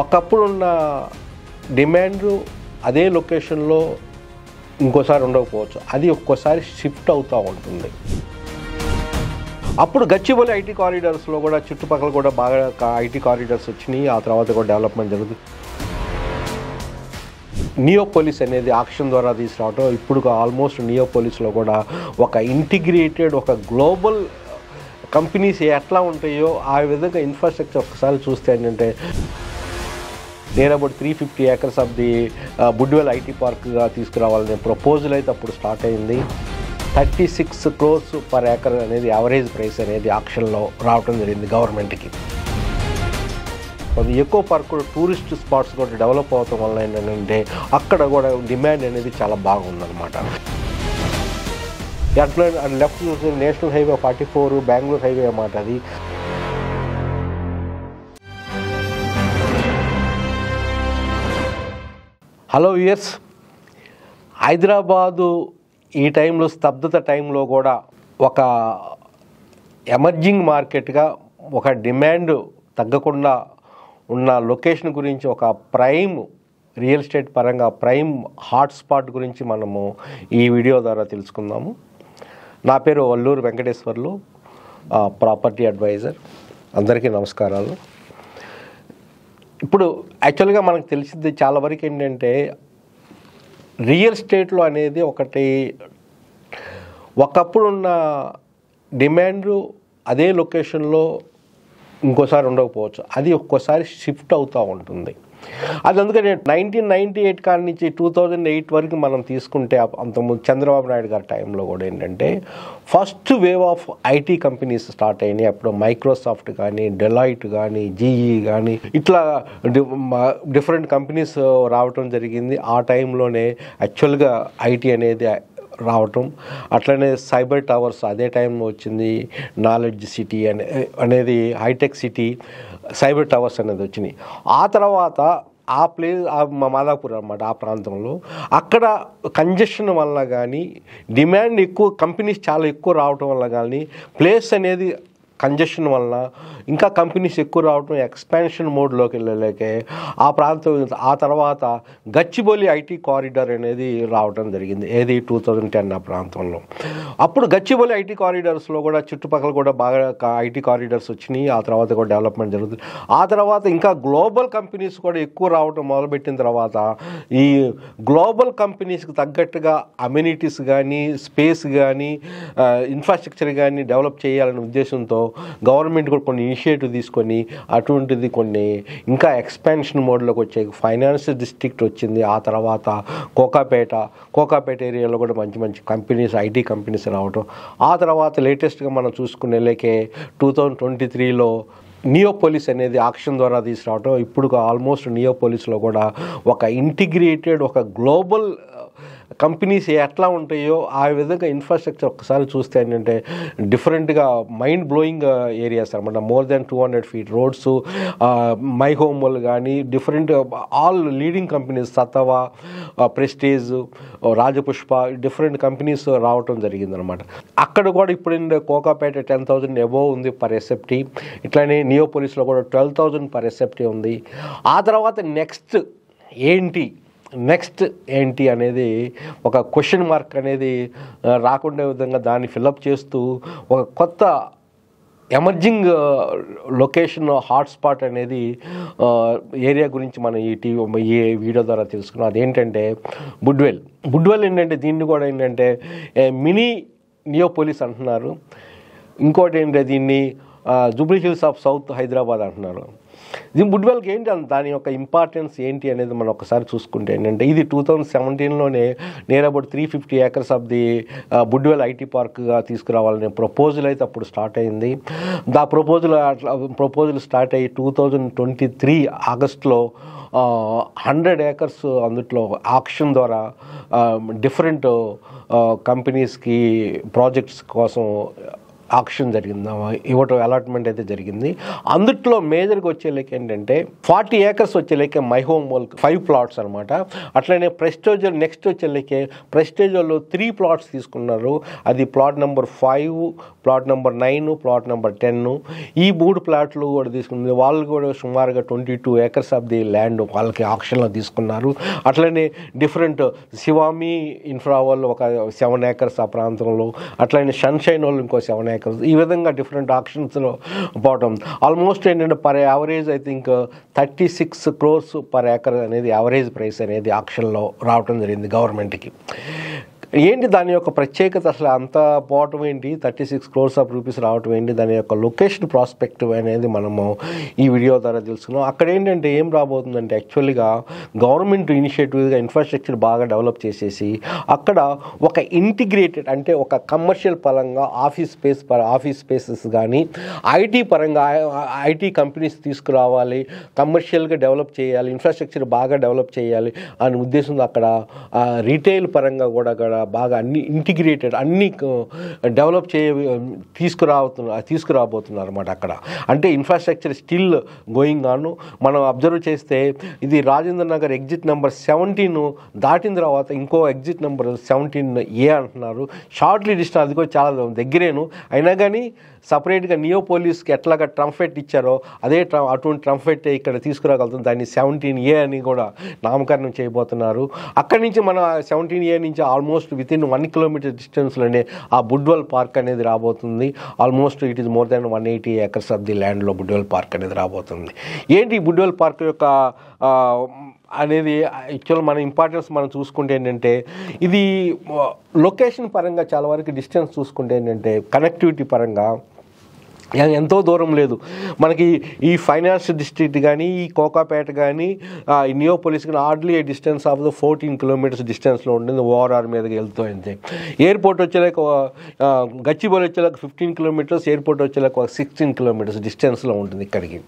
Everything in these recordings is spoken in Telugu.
ఒకప్పుడున్న డిమాండ్ అదే లొకేషన్లో ఇంకోసారి ఉండకపోవచ్చు. అది ఒక్కోసారి షిఫ్ట్ అవుతూ ఉంటుంది. అప్పుడు గచ్చిబౌలి ఐటీ కారిడార్స్లో కూడా చుట్టుపక్కల కూడా బాగా ఐటీ కారిడార్స్ వచ్చినాయి. ఆ తర్వాత కూడా డెవలప్మెంట్ జరుగుతుంది. నియోపోలిస్ అనేది ఆక్షన్ ద్వారా తీసుకురావటం, ఇప్పుడు ఆల్మోస్ట్ నియోపోలిస్లో కూడా ఒక ఇంటిగ్రేటెడ్ ఒక గ్లోబల్ కంపెనీస్ ఎట్లా ఉంటాయో ఆ విధంగా ఇన్ఫ్రాస్ట్రక్చర్ ఒకసారి చూస్తే ఏంటంటే near about 350 acres of the Budvel IT పార్క్గా తీసుకురావాలనే ప్రపోజల్ అయితే అప్పుడు స్టార్ట్ అయింది. 36 crores per acre అనేది యావరేజ్ ప్రైస్ అనేది ఆక్షన్లో రావడం జరిగింది గవర్నమెంట్కి. ఎకో పార్క్ కూడా టూరిస్ట్ స్పాట్స్ కూడా డెవలప్ అవటం వల్ల ఏంటంటే అక్కడ కూడా డిమాండ్ అనేది చాలా బాగుందన్నమాట. అట్లా లెఫ్ట్ చూస్తే నేషనల్ హైవే 44 బెంగళూరు హైవే అన్నమాట. అది హలో వ్యూయర్స్, హైదరాబాదు ఈ టైంలో స్తబ్దత టైంలో కూడా ఒక ఎమర్జింగ్ మార్కెట్గా ఒక డిమాండ్ తగ్గకుండా ఉన్న లొకేషన్ గురించి, ఒక ప్రైమ్ రియల్ ఎస్టేట్ పరంగా ప్రైమ్ హాట్స్పాట్ గురించి మనము ఈ వీడియో ద్వారా తెలుసుకుందాము. నా పేరు వల్లూరు వెంకటేశ్వర్లు, ప్రాపర్టీ అడ్వైజర్. అందరికీ నమస్కారాలు. ఇప్పుడు యాక్చువల్గా మనకు తెలిసింది చాలా వరకు ఏంటంటే రియల్ ఎస్టేట్లో అనేది ఒకప్పుడున్న డిమాండ్ అదే లొకేషన్లో ఇంకోసారి ఉండకపోవచ్చు. అది ఒక్కోసారి షిఫ్ట్ అవుతూ ఉంటుంది. అది అందుకని 1998 కాడి నుంచి 2008 వరకు మనం తీసుకుంటే, అంతకుముందు చంద్రబాబు నాయుడు గారి టైంలో కూడా ఏంటంటే first wave of IT companies start అయినాయి. అప్పుడు మైక్రోసాఫ్ట్ కానీ, డెలాయిట్ కానీ, జీఈ కానీ ఇట్లా డిఫరెంట్ కంపెనీస్ రావటం జరిగింది. ఆ టైంలోనే యాక్చువల్గా ఐటీ అనేది రావటం, అట్లనే సైబర్ టవర్స్ అదే టైంలో వచ్చింది. నాలెడ్జ్ సిటీ అనేది హైటెక్ సిటీ, సైబర్ టవర్స్ అనేది వచ్చినాయి. ఆ తర్వాత ఆ ప్లేస్ మాదాపూర్ అన్నమాట, ఆ ప్రాంతంలో అక్కడ కంజెషన్ వల్ల కానీ, డిమాండ్ ఎక్కువ, కంపెనీస్ చాలా ఎక్కువ రావటం వల్ల కానీ, ప్లేస్ అనేది కంజెషన్ వలన, ఇంకా కంపెనీస్ ఎక్కువ రావటం, ఎక్స్పాన్షన్ మోడ్లోకి వెళ్ళలేకే ఆ ప్రాంతం. ఆ తర్వాత గచ్చిబౌలి ఐటీ కారిడార్ అనేది రావడం జరిగింది. ఏది 2010 ఆ ప్రాంతంలో. అప్పుడు గచ్చిబౌలి ఐటీ కారిడార్స్లో కూడా చుట్టుపక్కల కూడా బాగా ఐటీ కారిడార్స్ వచ్చినాయి. ఆ తర్వాత కూడా డెవలప్మెంట్ జరుగుతుంది. ఆ తర్వాత ఇంకా గ్లోబల్ కంపెనీస్ కూడా ఎక్కువ రావటం మొదలుపెట్టిన తర్వాత ఈ గ్లోబల్ కంపెనీస్కి తగ్గట్టుగా అమ్యూనిటీస్ కానీ, స్పేస్ కానీ, ఇన్ఫ్రాస్ట్రక్చర్ కానీ డెవలప్ చేయాలనే ఉద్దేశంతో గవర్నమెంట్ కూడా కొన్ని ఇనిషియేటివ్ తీసుకొని అటువంటిది కొన్ని ఇంకా ఎక్స్పాన్షన్ మోడ్లోకి వచ్చే ఫైనాన్షియల్ డిస్ట్రిక్ట్ వచ్చింది. ఆ తర్వాత కోకాపేట ఏరియాలో కూడా మంచి మంచి కంపెనీస్, ఐటీ కంపెనీస్ రావటం. ఆ తర్వాత లేటెస్ట్గా మనం చూసుకునే 2023లో నియోపోలిస్ అనేది ఆక్షన్ ద్వారా తీసుకురావటం, ఇప్పుడు ఆల్మోస్ట్ నియోపోలిస్లో కూడా ఒక ఇంటిగ్రేటెడ్ ఒక గ్లోబల్ కంపెనీస్ ఎట్లా ఉంటాయో ఆ విధంగా ఇన్ఫ్రాస్ట్రక్చర్ ఒకసారి చూస్తే ఏంటంటే డిఫరెంట్గా మైండ్ బ్లోయింగ్ ఏరియాస్ అనమాట. More than 200 feet roads, my home వాళ్ళు కానీ, different all leading companies, Sattva, Prestige, Rajapushpa, different companies రావటం జరిగిందనమాట. అక్కడ కూడా ఇప్పుడు కోకాపేట 10,000 అబోవ్ ఉంది పర్ ఎస్ఎఫ్టీ. ఇట్లానే నియోపోలిస్లో కూడా 12,000 పర్ ఎస్ఎఫ్టీ ఉంది. ఆ తర్వాత నెక్స్ట్ ఏంటి అనేది ఒక క్వశ్చన్ మార్క్ అనేది రాకుండా విధంగా దాన్ని ఫిలప్ చేస్తూ ఒక కొత్త ఎమర్జింగ్ లొకేషన్ హాట్స్పాట్ అనేది ఏరియా గురించి మనం ఈ వీడియో ద్వారా తెలుసుకున్నాం. అదేంటంటే బుడ్వెల్ ఏంటంటే దీన్ని కూడా ఏంటంటే మినీ నియోపోలిస్ అంటున్నారు. ఇంకోటి ఏంటంటే దీన్ని Jubilee hills of south Hyderabad అంటున్నారు. బుడ్వెల్కి ఏంటి దాని యొక్క ఇంపార్టెన్స్ ఏంటి అనేది మనం ఒకసారి చూసుకుంటే ఏంటంటే ఇది 2017లోనే near about 350 acres of the Budvel IT పార్క్గా తీసుకురావాలనే ప్రపోజల్ అయితే అప్పుడు స్టార్ట్ అయింది. ప్రపోజల్ స్టార్ట్ అయ్యి 2023 ఆగస్టులో 100 acres అందుట్లో ఆక్షన్ ద్వారా డిఫరెంట్ కంపెనీస్కి ప్రాజెక్ట్స్ కోసం ఆక్షన్ జరిగింది, ఇవ్వటం అలాట్మెంట్ అయితే జరిగింది. అందుట్లో మేజర్గా వచ్చే లెక్క ఏంటంటే 40 acres వచ్చే లెక్క మై హోమ్ వాళ్ళకి 5 plots అనమాట. అట్లనే ప్రెస్టేజ్ నెక్స్ట్ వచ్చే లెక్క ప్రెస్టేజ్ వాళ్ళు 3 plots తీసుకున్నారు. అది plot number 5, plot number 9, plot number 10. ఈ 3 ప్లాట్లు కూడా తీసుకుంది. వాళ్ళు కూడా సుమారుగా 22 acres ఆఫ్ ది ల్యాండ్ వాళ్ళకి ఆక్షన్లో తీసుకున్నారు. అట్లనే డిఫరెంట్ శివామి ఇన్ఫ్రా వాళ్ళు ఒక 7 acres ఆ ప్రాంతంలో, అట్లనే సన్షైన్ వాళ్ళు ఇంకో 7 acres. ఈ విధంగా డిఫరెంట్ ఆక్షన్స్లో పోవటం ఆల్మోస్ట్ ఏంటంటే per average I think 36 crores per acre అనేది యావరేజ్ ప్రైస్ అనేది ఆక్షన్లో రావటం జరిగింది గవర్నమెంట్కి. ఏంటి దాని యొక్క ప్రత్యేకత, అసలు అంత పోవటం ఏంటి, 36 crores ఆఫ్ రూపీస్ రావటం ఏంటి, దాని యొక్క లొకేషన్ ప్రాస్పెక్టివ్ అనేది మనము ఈ వీడియో ద్వారా తెలుసుకున్నాం. అక్కడ ఏంటంటే ఏం రాబోతుందంటే యాక్చువల్గా గవర్నమెంట్ ఇనిషియేటివ్గా ఇన్ఫ్రాస్ట్రక్చర్ బాగా డెవలప్ చేసేసి అక్కడ ఒక ఇంటిగ్రేటెడ్ అంటే ఒక కమర్షియల్ పరంగా ఆఫీస్ స్పేసెస్ కానీ ఐటీ పరంగా ఐటీ కంపెనీస్ తీసుకురావాలి, కమర్షియల్గా డెవలప్ చేయాలి, ఇన్ఫ్రాస్ట్రక్చర్ బాగా డెవలప్ చేయాలి అనే ఉద్దేశంతో అక్కడ రీటైల్ పరంగా కూడా బాగా అన్ని ఇంటిగ్రేటెడ్ అన్ని డెవలప్ తీసుకురాబోతున్నారు అన్నమాట అక్కడ. అంటే ఇన్ఫ్రాస్ట్రక్చర్ స్టిల్ గోయింగ్ ఆన్. మనం అబ్జర్వ్ చేస్తే ఇది రాజేంద్ర నగర్ ఎగ్జిట్ నెంబర్ 17 దాటిన తర్వాత ఇంకో ఎగ్జిట్ నెంబర్ 17A అంటున్నారు. షార్ట్లీ డిస్టెన్స్, అది కూడా చాలా దగ్గరేను. అయినా కానీ సపరేట్గా నియోపోలిస్కి ఎట్లాగా ట్రంఫెట్ ఇచ్చారో అదే అటువంటి ట్రంఫెట్ ఇక్కడ తీసుకురాగలుగుతుంది. దాన్ని 17A అని కూడా నామకరణం చేయబోతున్నారు. అక్కడి నుంచి మన 17A నుంచి ఆల్మోస్ట్ వితిన్ 1 kilometer డిస్టెన్స్లోనే ఆ బుడ్వెల్ పార్క్ అనేది రాబోతుంది. Almost it is more than 180 acres of the ల్యాండ్లో బుడ్వెల్ పార్క్ అనేది రాబోతుంది. ఏంటి బుడ్వెల్ పార్క్ యొక్క అనేది యాక్చువల్ మన ఇంపార్టెన్స్ మనం చూసుకుంటే ఏంటంటే ఇది లొకేషన్ పరంగా చాలా వరకు డిస్టెన్స్ చూసుకుంటే ఏంటంటే కనెక్టివిటీ పరంగా ఎంతో దూరం లేదు మనకి. ఈ ఫైనాన్స్ డిస్ట్రిక్ట్ కానీ ఈ కోకాపేట కానీ ఈ నియోపోలిస్ కానీ hardly distance of the 14 kilometers డిస్టెన్స్లో ఉంటుంది. ఓఆర్ఆర్ మీదకి వెళ్తూ అంతే. ఎయిర్పోర్ట్ వచ్చేలాక గచ్చిబౌలి వచ్చేలాక 15 kilometers, ఎయిర్పోర్ట్ వచ్చేలాక 16 kilometers డిస్టెన్స్లో ఉంటుంది ఇక్కడికి.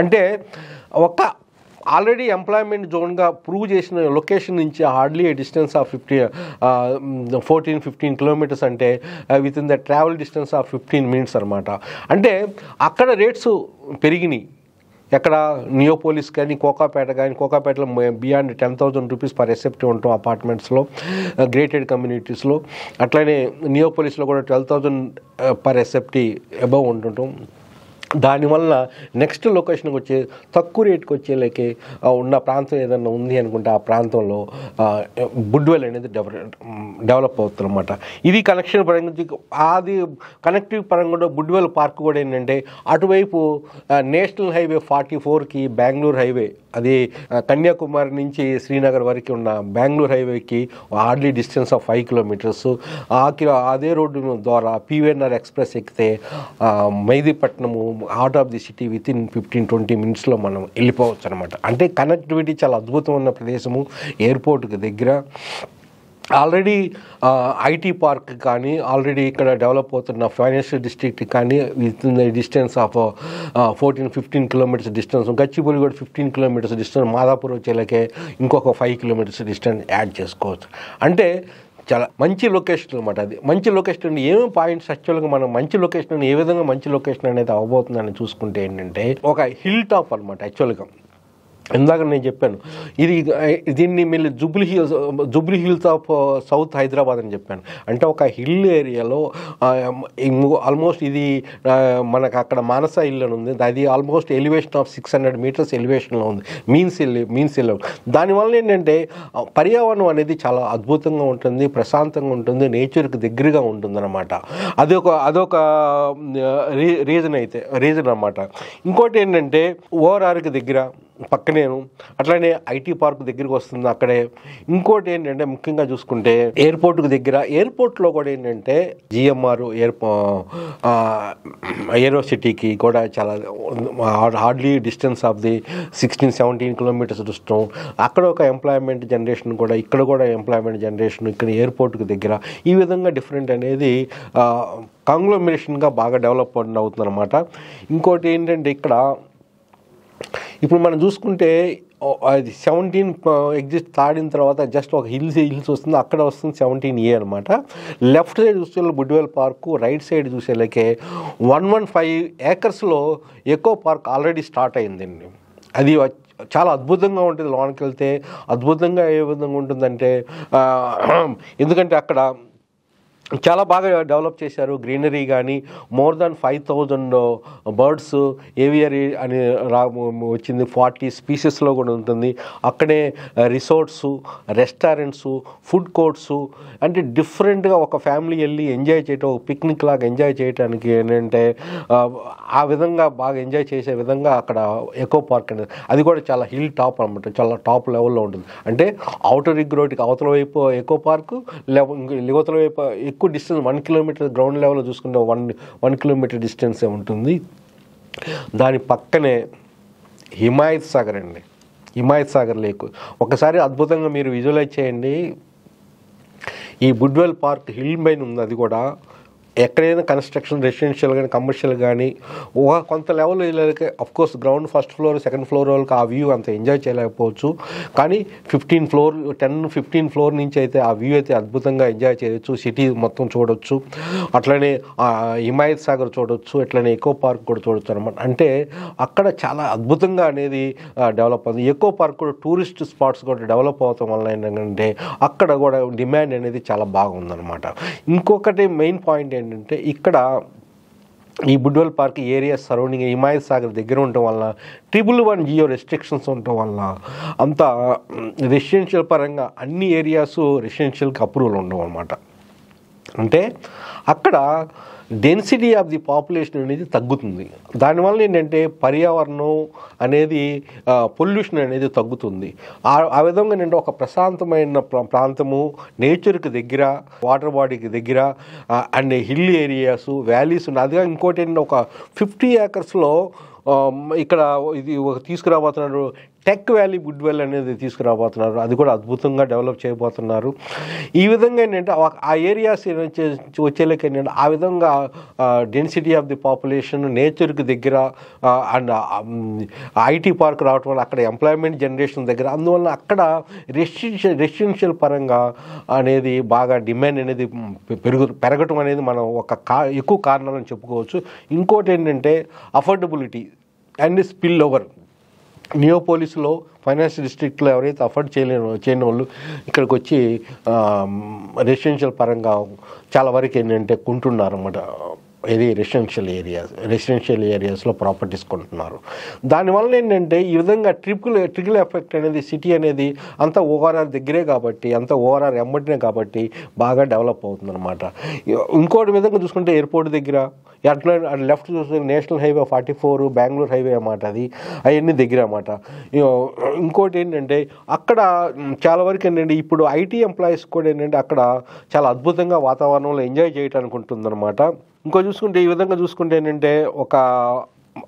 అంటే ఒక ఆల్రెడీ ఎంప్లాయ్మెంట్ జోన్గా ప్రూవ్ చేసిన లొకేషన్ నుంచి హార్డ్లీ డిస్టెన్స్ ఆఫ్ 14-15 kilometers అంటే within the travel distance of 15 minutes అనమాట. అంటే అక్కడ రేట్స్ పెరిగినాయి. ఎక్కడ నియోపోలిస్ కానీ కోకాపేట కానీ, కోకాపేటలో బియాండ్ 10,000 rupees పర్ ఎసెప్టీ ఉంటాం అపార్ట్మెంట్స్లో గ్రేటెడ్ కమ్యూనిటీస్లో. అట్లనే నియోపోలిస్లో కూడా 12,000 పర్ ఎసెప్టీ అబవ్ ఉంటుంటాం. దానివల్ల నెక్స్ట్ లొకేషన్కి వచ్చే తక్కువ రేట్కి వచ్చేలాకే ఉన్న ప్రాంతం ఏదన్నా ఉంది అనుకుంటే ఆ ప్రాంతంలో బుడ్వెల్ అనేది డెవలప్ అవుతుందన్నమాట. ఇది కనెక్షన్ పరంగా అది కనెక్టివ్ పరంగా కూడా బుడ్వెల్ పార్క్ కూడా ఏంటంటే అటువైపు నేషనల్ హైవే 44కి బెంగళూరు హైవే, అది కన్యాకుమారి నుంచి శ్రీనగర్ వరకు ఉన్న బెంగళూరు హైవేకి హార్డ్లీ డిస్టెన్స్ ఆఫ్ 5 kilometers. అదే రోడ్డు ద్వారా పివిఎన్ఆర్ ఎక్స్ప్రెస్ ఎక్కితే Mehdipatnam out of the city within 15-20 minutesలో మనం వెళ్ళిపోవచ్చు అనమాట. అంటే కనెక్టివిటీ చాలా అద్భుతమైన ప్రదేశము ఎయిర్పోర్ట్కి దగ్గర. ఆల్రెడీ ఐటీ పార్క్ కానీ ఆల్రెడీ ఇక్కడ డెవలప్ అవుతున్న ఫైనాన్షియల్ డిస్ట్రిక్ట్ కానీ with in the distance of 14-15 kilometers distance. Gachibowli కూడా 15 kilometers డిస్టెన్స్. మాదాపూర్ వచ్చేలాకే ఇంకొక 5 kilometers డిస్టెన్స్ యాడ్ చేసుకోవచ్చు. అంటే చాలా మంచి లొకేషన్ అనమాట. అది మంచి లొకేషన్ ఏమేమి పాయింట్స్ యాక్చువల్గా మనం మంచి లొకేషన్ ఏ విధంగా మంచి లొకేషన్ అనేది అవ్వబోతుందని చూసుకుంటే ఏంటంటే ఒక హిల్ టాప్ అనమాట. యాక్చువల్గా ఇందాక నేను చెప్పాను దీన్ని మళ్ళీ Jubilee hills of south Hyderabad అని చెప్పాను. అంటే ఒక హిల్ ఏరియాలో ఆల్మోస్ట్ ఇది మనకు అక్కడ మానస హిల్ అని ఉంది. అది ఆల్మోస్ట్ ఎలివేషన్ ఆఫ్ 600 meters ఎలివేషన్లో ఉంది. Means hill. దానివల్ల ఏంటంటే పర్యావరణం అనేది చాలా అద్భుతంగా ఉంటుంది, ప్రశాంతంగా ఉంటుంది, నేచర్కి దగ్గరగా ఉంటుంది అనమాట. అదొక రీజన్ అన్నమాట. ఇంకోటి ఏంటంటే ఓఆర్ఆర్కి దగ్గర పక్కనేను, అట్లనే ఐటీ పార్క్ దగ్గరికి వస్తుంది అక్కడే. ఇంకోటి ఏంటంటే ముఖ్యంగా చూసుకుంటే ఎయిర్పోర్ట్కి దగ్గర, ఎయిర్పోర్ట్లో కూడా ఏంటంటే జిఎంఆర్ ఏరో సిటీకి కూడా చాలా hardly distance of the 16-17 kilometers దూరం. అక్కడ ఒక ఎంప్లాయ్మెంట్ జనరేషన్ కూడా, ఇక్కడ కూడా ఎంప్లాయ్మెంట్ జనరేషన్ ఇక్కడ ఎయిర్పోర్ట్కి దగ్గర. ఈ విధంగా డిఫరెంట్ అనేది కాంగ్లోమరేషన్గా బాగా డెవలప్ అవుతుందన్నమాట. ఇంకోటి ఏంటంటే ఇక్కడ ఇప్పుడు మనం చూసుకుంటే అది 17 ఎగ్జిట్ దాటిన తర్వాత జస్ట్ ఒక హిల్స్ వస్తుంది, అక్కడ వస్తుంది 17A అనమాట. లెఫ్ట్ సైడ్ చూసే బుడ్వెల్ పార్కు, రైట్ సైడ్ చూసేలాకే 115 ఏకర్స్లో ఎకో పార్క్ ఆల్రెడీ స్టార్ట్ అయిందండి. అది చాలా అద్భుతంగా ఉంటుంది. లోనికి వెళ్తే అద్భుతంగా ఏ విధంగా ఉంటుందంటే, ఎందుకంటే అక్కడ చాలా బాగా డెవలప్ చేశారు. గ్రీనరీ కానీ మోర్ దాన్ 5,000 బర్డ్స్ ఏవియరీ అని వచ్చింది. 40 స్పీసెస్లో కూడా ఉంటుంది. అక్కడే రిసార్ట్స్, రెస్టారెంట్స్, ఫుడ్ కోర్ట్స్, అంటే డిఫరెంట్గా ఒక ఫ్యామిలీ వెళ్ళి ఎంజాయ్ చేయటం, ఒక పిక్నిక్ లాగా ఎంజాయ్ చేయడానికి ఏంటంటే ఆ విధంగా బాగా ఎంజాయ్ చేసే విధంగా అక్కడ ఎకో పార్క్ అనేది, అది కూడా చాలా హిల్ టాప్ అనమాట, చాలా టాప్ లెవెల్లో ఉంటుంది. అంటే అవుటర్ రింగ్ రోడ్కి అవతల వైపు ఎకో పార్కు, యువతల వైపు ఎక్కువ డిస్టెన్స్ 1 కిలోమీటర్, గ్రౌండ్ లెవెల్లో చూసుకుంటే 1 కిలోమీటర్ డిస్టెన్సే ఉంటుంది. దాని పక్కనే హిమాయత్ సాగర్ అండి, హిమాయత్ సాగర్ లేక్. ఒకసారి అద్భుతంగా మీరు విజువలైజ్ చేయండి. ఈ బుడ్వెల్ పార్క్ హిల్ పైన ఉంది. అది కూడా ఎక్కడైనా కన్స్ట్రక్షన్ రెసిడెన్షియల్ కానీ కమర్షియల్ కానీ కొంత లెవెల్ వెళ్ళాక of course ground first floor second floor వాళ్ళకి ఆ వ్యూ అంత ఎంజాయ్ చేయలేకపోవచ్చు. కానీ 10-15 ఫ్లోర్ నుంచి అయితే ఆ వ్యూ అయితే అద్భుతంగా ఎంజాయ్ చేయొచ్చు. సిటీ మొత్తం చూడొచ్చు. అట్లనే హిమాయత్ సాగర్ చూడొచ్చు, అట్లనే ఎకో పార్క్ కూడా చూడొచ్చు అనమాట. అంటే అక్కడ చాలా అద్భుతంగా అనేది డెవలప్ అవుతుంది. ఎకో పార్క్ కూడా టూరిస్ట్ స్పాట్స్ కూడా డెవలప్ అవటం వల్ల ఏంటంటే అక్కడ కూడా డిమాండ్ అనేది చాలా బాగుందన్నమాట. ఇంకొకటి మెయిన్ పాయింట్ ఏంటంటే ఇక్కడ ఈ Budvel park area surrounding Himayat Sagar దగ్గర ఉండటం వల్ల 111 జియో రెస్ట్రిక్షన్స్ ఉండటం వల్ల అంత రెసిడెన్షియల్ పరంగా అన్ని ఏరియాస్ రెసిడెన్షియల్కి అప్రూవల్ ఉండవు అనమాట. అంటే అక్కడ డెన్సిటీ ఆఫ్ ది పాపులేషన్ అనేది తగ్గుతుంది. దానివల్ల ఏంటంటే పర్యావరణం అనేది పొల్యూషన్ అనేది తగ్గుతుంది. ఆ విధంగా ఏంటంటే ఒక ప్రశాంతమైన ప్రాంతము, నేచర్కి దగ్గర, వాటర్ బాడీకి దగ్గర, అండ్ హిల్ ఏరియాస్, వ్యాలీస్ ఉన్నాయి. అదిగా ఇంకోటి ఏంటంటే ఒక 50 ఏకర్స్లో ఇక్కడ ఇది తీసుకురాబోతున్నారు టెక్ వ్యాలీ బుడ్వెల్ అనేది తీసుకురాబోతున్నారు. అది కూడా అద్భుతంగా డెవలప్ చేయబోతున్నారు. ఈ విధంగా ఏంటంటే ఆ ఏరియాస్ వచ్చేలాక ఏంటంటే ఆ విధంగా డెన్సిటీ ఆఫ్ ది పాపులేషన్, నేచర్కి దగ్గర, అండ్ ఐటీ పార్క్ రావటం వల్ల అక్కడ ఎంప్లాయ్మెంట్ జనరేషన్ దగ్గర, అందువల్ల అక్కడ రెసిడెన్షియల్ పరంగా అనేది బాగా డిమాండ్ అనేది పెరగటం అనేది మనం ఎక్కువ కారణాలని చెప్పుకోవచ్చు. ఇంకోటి ఏంటంటే అఫోర్డబిలిటీ అండ్ స్పిల్ ఓవర్. నియోపోలిస్లో ఫైనాన్షియల్ డిస్ట్రిక్ట్లో ఎవరైతే అఫోర్డ్ చేయని వాళ్ళు ఇక్కడికి వచ్చి రెసిడెన్షియల్ పరంగా చాలా వరకు ఏంటంటే కొంటున్నారు అన్నమాట. ఇది రెసిడెన్షియల్ ఏరియాస్లో ప్రాపర్టీస్ కొంటున్నారు. దానివల్ల ఏంటంటే ఈ విధంగా ట్రిపుల్ ఎఫెక్ట్ అనేది సిటీ అనేది అంతా ఓఆర్ఆర్ దగ్గరే కాబట్టి, అంతా ఓఆర్ఆర్ ఎమ్మటినే కాబట్టి బాగా డెవలప్ అవుతుంది అనమాట. ఇంకోటి విధంగా చూసుకుంటే ఎయిర్పోర్ట్ దగ్గర అట్లా లెఫ్ట్ చూస్తే నేషనల్ హైవే 44 బెంగళూరు హైవే అన్నమాట, అది అవన్నీ దగ్గర అన్నమాట. ఇంకోటి ఏంటంటే అక్కడ చాలా వరకు ఏంటంటే ఇప్పుడు ఐటీ ఎంప్లాయీస్ కూడా ఏంటంటే అక్కడ చాలా అద్భుతంగా వాతావరణంలో ఎంజాయ్ చేయడానికి ఉంటుందన్నమాట. ఇంకో చూసుకుంటే ఈ విధంగా చూసుకుంటే ఏంటంటే ఒక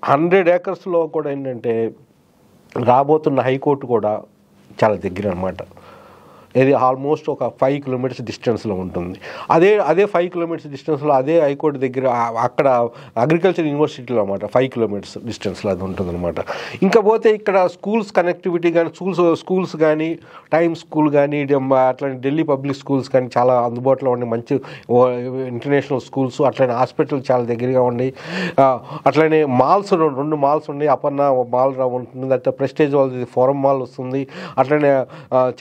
100 ఏకర్స్లో కూడా ఏంటంటే రాబోతున్న హైకోర్టు కూడా చాలా దగ్గర అన్నమాట. ఇది ఆల్మోస్ట్ ఒక 5 కిలోమీటర్స్ డిస్టెన్స్లో ఉంటుంది. అదే 5 కిలోమీటర్స్ డిస్టెన్స్లో అదే హైకోర్టు దగ్గర అక్కడ అగ్రికల్చర్ యూనివర్సిటీలో అనమాట 5 కిలోమీటర్స్ డిస్టెన్స్లో అది ఉంటుంది అనమాట. ఇంకా పోతే ఇక్కడ స్కూల్స్ కనెక్టివిటీ కానీ స్కూల్స్ కానీ టైమ్ స్కూల్ కానీ అట్లానే ఢిల్లీ పబ్లిక్ స్కూల్స్ కానీ చాలా అందుబాటులో ఉండే మంచి ఇంటర్నేషనల్ స్కూల్స్, అట్లనే హాస్పిటల్ చాలా దగ్గరగా ఉన్నాయి. అట్లనే మాల్స్ 2 మాల్స్ ఉన్నాయి. అపర్ణ మాల్ ఉంటుంది, అయితే ప్రెస్టేజ్ వాళ్ళది ఫోరం మాల్ వస్తుంది. అట్లనే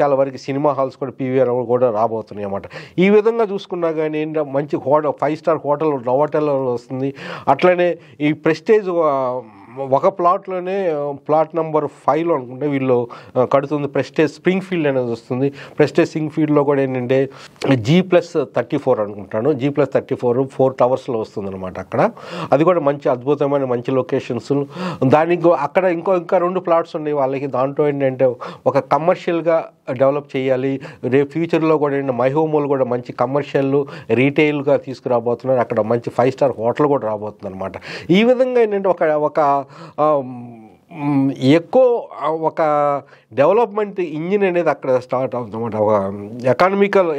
చాలా వరకు సినిమా హాల్స్ కూడా పీవీఆర్ కూడా రాబోతున్నాయి అన్నమాట. ఈ విధంగా చూసుకున్నా కానీ మంచి 5 స్టార్ హోటల్ నోవాటెల్ వస్తుంది. అట్లనే ఈ ప్రెస్టేజ్ ఒక ప్లాట్లోనే ప్లాట్ నెంబర్ 5లో అనుకుంటే వీళ్ళు కడుతుంది ప్రెస్టేజ్ స్ప్రింగ్ ఫీల్డ్ అనేది వస్తుంది. ప్రెస్టేజ్ స్ప్రింగ్ ఫీల్డ్లో కూడా ఏంటంటే G+34 అనుకుంటాను, G+34 4 టవర్స్లో వస్తుంది అనమాట అక్కడ. అది కూడా మంచి అద్భుతమైన మంచి లొకేషన్స్. దానికి అక్కడ ఇంకా 2 ప్లాట్స్ ఉన్నాయి వాళ్ళకి. దాంట్లో ఏంటంటే ఒక కమర్షియల్గా డెవలప్ చేయాలి. రేపు ఫ్యూచర్లో కూడా ఏంటంటే మై హోమోలు కూడా మంచి కమర్షియల్ రీటైల్గా తీసుకురాబోతున్నారు. అక్కడ మంచి 5 స్టార్ హోటల్ కూడా రాబోతుంది అనమాట. ఈ విధంగా ఏంటంటే ఒక ఎక్కువ ఒక డెవలప్మెంట్ ఇంజిన్ అనేది అక్కడ స్టార్ట్ అవుతుందన్నమాట. ఒక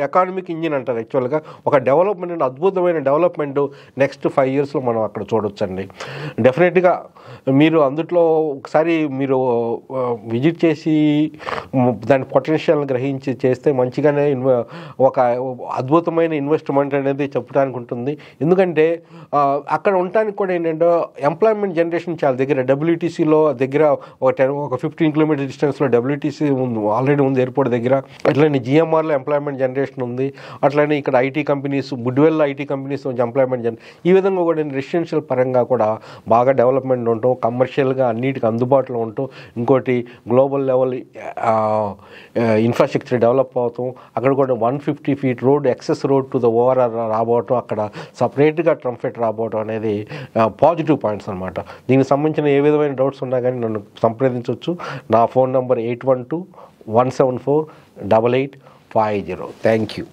ఎకానమిక్ ఇంజిన్ అంటారు యాక్చువల్గా. ఒక డెవలప్మెంట్, అద్భుతమైన డెవలప్మెంట్ నెక్స్ట్ 5 yearsలో మనం అక్కడ చూడొచ్చండి. డెఫినెట్గా మీరు అందులో ఒకసారి మీరు విజిట్ చేసి దాని పొటెన్షియల్ గ్రహించి చేస్తే మంచిగానే ఒక అద్భుతమైన ఇన్వెస్ట్మెంట్ అనేది చెప్పడానికి ఉంటుంది. ఎందుకంటే అక్కడ ఉండటానికి కూడా ఏంటంటే ఎంప్లాయ్మెంట్ జనరేషన్ చాలా దగ్గర, డబ్ల్యూటీసీలో దగ్గర ఒక 15 kilometer డిస్టెన్స్లో డబ్ల్యూటీసీ ఉంది, ఆల్రెడీ ఉంది ఎయిర్పోర్ట్ దగ్గర. అట్లనే జిఎంఆర్లో ఎంప్లాయ్మెంట్ జనరేషన్ ఉంది. అట్లనే ఇక్కడ ఐటీ కంపెనీస్, బుడ్వెల్ ఐటీ కంపెనీస్ నుంచి ఎంప్లాయ్మెంట్ ఈ విధంగా కూడా రెసిడెన్షియల్ పరంగా కూడా బాగా డెవలప్మెంట్ ఉండటం, కమర్షియల్గా అన్నిటికీ అందుబాటులో ఉండటం, ఇంకోటి గ్లోబల్ లెవెల్ ఇన్ఫ్రాస్ట్రక్చర్ డెవలప్ అవుతాం. అక్కడ కూడా 150 feet road, access road to the overall రాబోవటం, అక్కడ సపరేట్గా ట్రంఫెట్ రాబోవటం అనేది పాజిటివ్ పాయింట్స్ అనమాట. దీనికి సంబంధించిన ఏ విధమైన డౌట్స్ ఉన్నా కానీ నన్ను సంప్రదించవచ్చు. నా ఫోన్ నంబర్ 812-174-8850. Thank you.